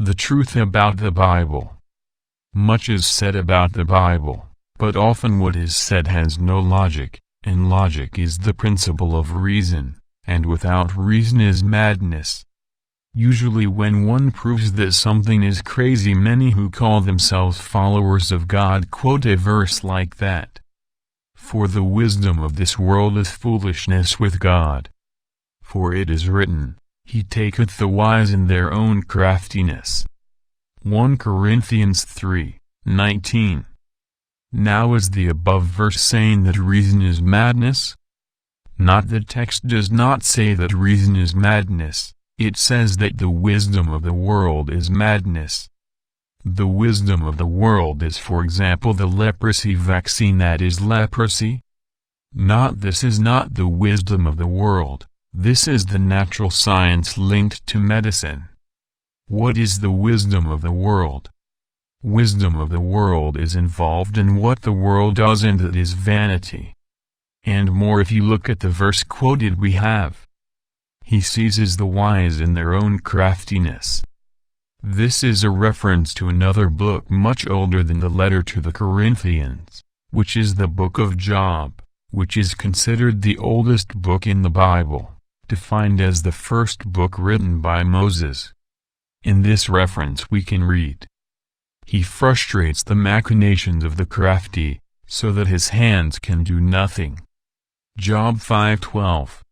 The truth about the Bible. Much is said about the Bible, but often what is said has no logic, and logic is the principle of reason, and without reason is madness. Usually when one proves that something is crazy, many who call themselves followers of God quote a verse like that. For the wisdom of this world is foolishness with God. For it is written, He taketh the wise in their own craftiness. 1 Corinthians 3:19. Now is the above verse saying that reason is madness? Not, the text does not say that reason is madness, it says that the wisdom of the world is madness. The wisdom of the world is, for example, the leprosy vaccine, that is leprosy. This is not the wisdom of the world, this is the natural science linked to medicine. What is the wisdom of the world? Wisdom of the world is involved in what the world does, and that is vanity. And more if you look at the verse quoted we have. He seizes the wise in their own craftiness. This is a reference to another book much older than the letter to the Corinthians, which is the book of Job, which is considered the oldest book in the Bible, defined as the first book written by Moses. In this reference we can read, He frustrates the machinations of the crafty, so that his hands can do nothing. Job 5:12.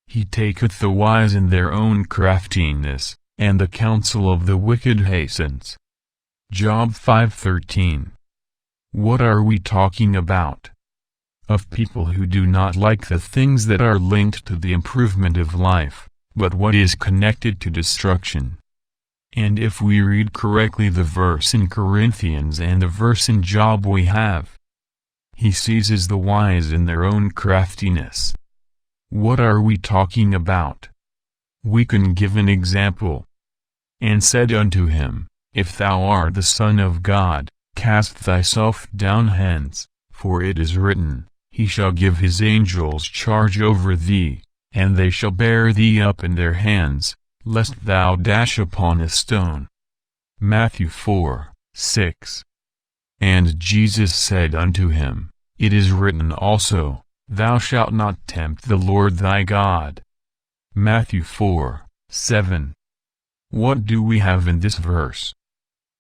He taketh the wise in their own craftiness, and the counsel of the wicked hastens. Job 5:13. What are we talking about? Of people who do not like the things that are linked to the improvement of life, but what is connected to destruction. And if we read correctly the verse in Corinthians and the verse in Job, we have, He seizes the wise in their own craftiness. What are we talking about? We can give an example. And said unto him, If thou art the Son of God, cast thyself down hence, for it is written, He shall give His angels charge over thee, and they shall bear thee up in their hands, lest thou dash upon a stone. Matthew 4:6. And Jesus said unto him, It is written also, Thou shalt not tempt the Lord thy God. Matthew 4:7. What do we have in this verse?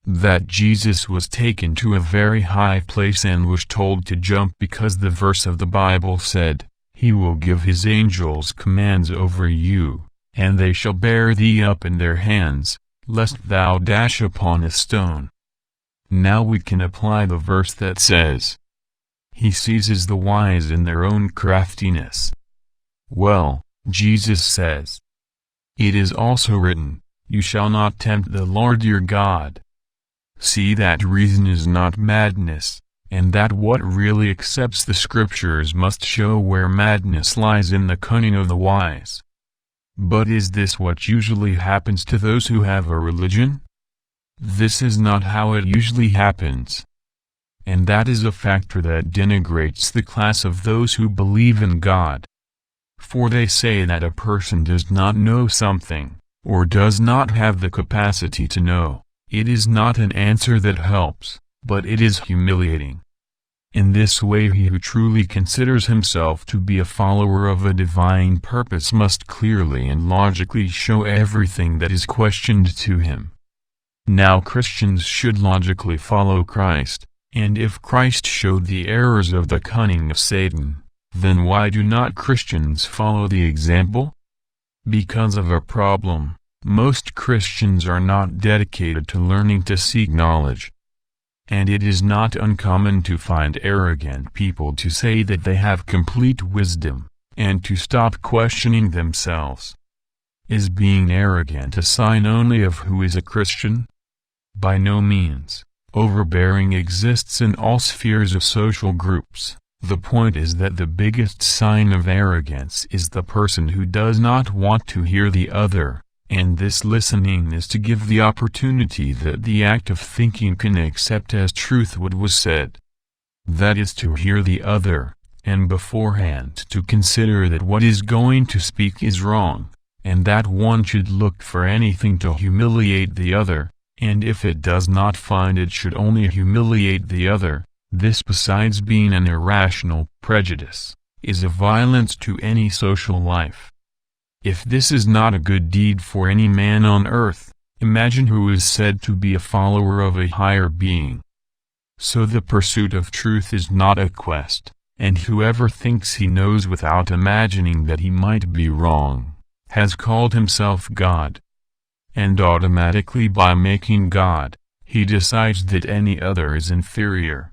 That Jesus was taken to a very high place and was told to jump, because the verse of the Bible said, He will give His angels commands over you, and they shall bear thee up in their hands, lest thou dash upon a stone. Now we can apply the verse that says, He seizes the wise in their own craftiness. Well, Jesus says, It is also written, You shall not tempt the Lord your God. See that reason is not madness, and that what really accepts the Scriptures must show where madness lies in the cunning of the wise. But is this what usually happens to those who have a religion? This is not how it usually happens. And that is a factor that denigrates the class of those who believe in God. For they say that a person does not know something, or does not have the capacity to know. It is not an answer that helps, but it is humiliating. In this way, he who truly considers himself to be a follower of a divine purpose must clearly and logically show everything that is questioned to him. Now Christians should logically follow Christ, and if Christ showed the errors of the cunning of Satan, then why do not Christians follow the example? Because of a problem, most Christians are not dedicated to learning to seek knowledge. And it is not uncommon to find arrogant people to say that they have complete wisdom, and to stop questioning themselves. Is being arrogant a sign only of who is a Christian? By no means. Overbearing exists in all spheres of social groups. The point is that the biggest sign of arrogance is the person who does not want to hear the other, and this listening is to give the opportunity that the act of thinking can accept as truth what was said. That is to hear the other, and beforehand to consider that what is going to speak is wrong, and that one should look for anything to humiliate the other, and if it does not find it should only humiliate the other, this besides being an irrational prejudice, is a violence to any social life. If this is not a good deed for any man on earth, imagine who is said to be a follower of a higher being. So the pursuit of truth is not a quest, and whoever thinks he knows without imagining that he might be wrong, has called himself God. And automatically by making God, he decides that any other is inferior.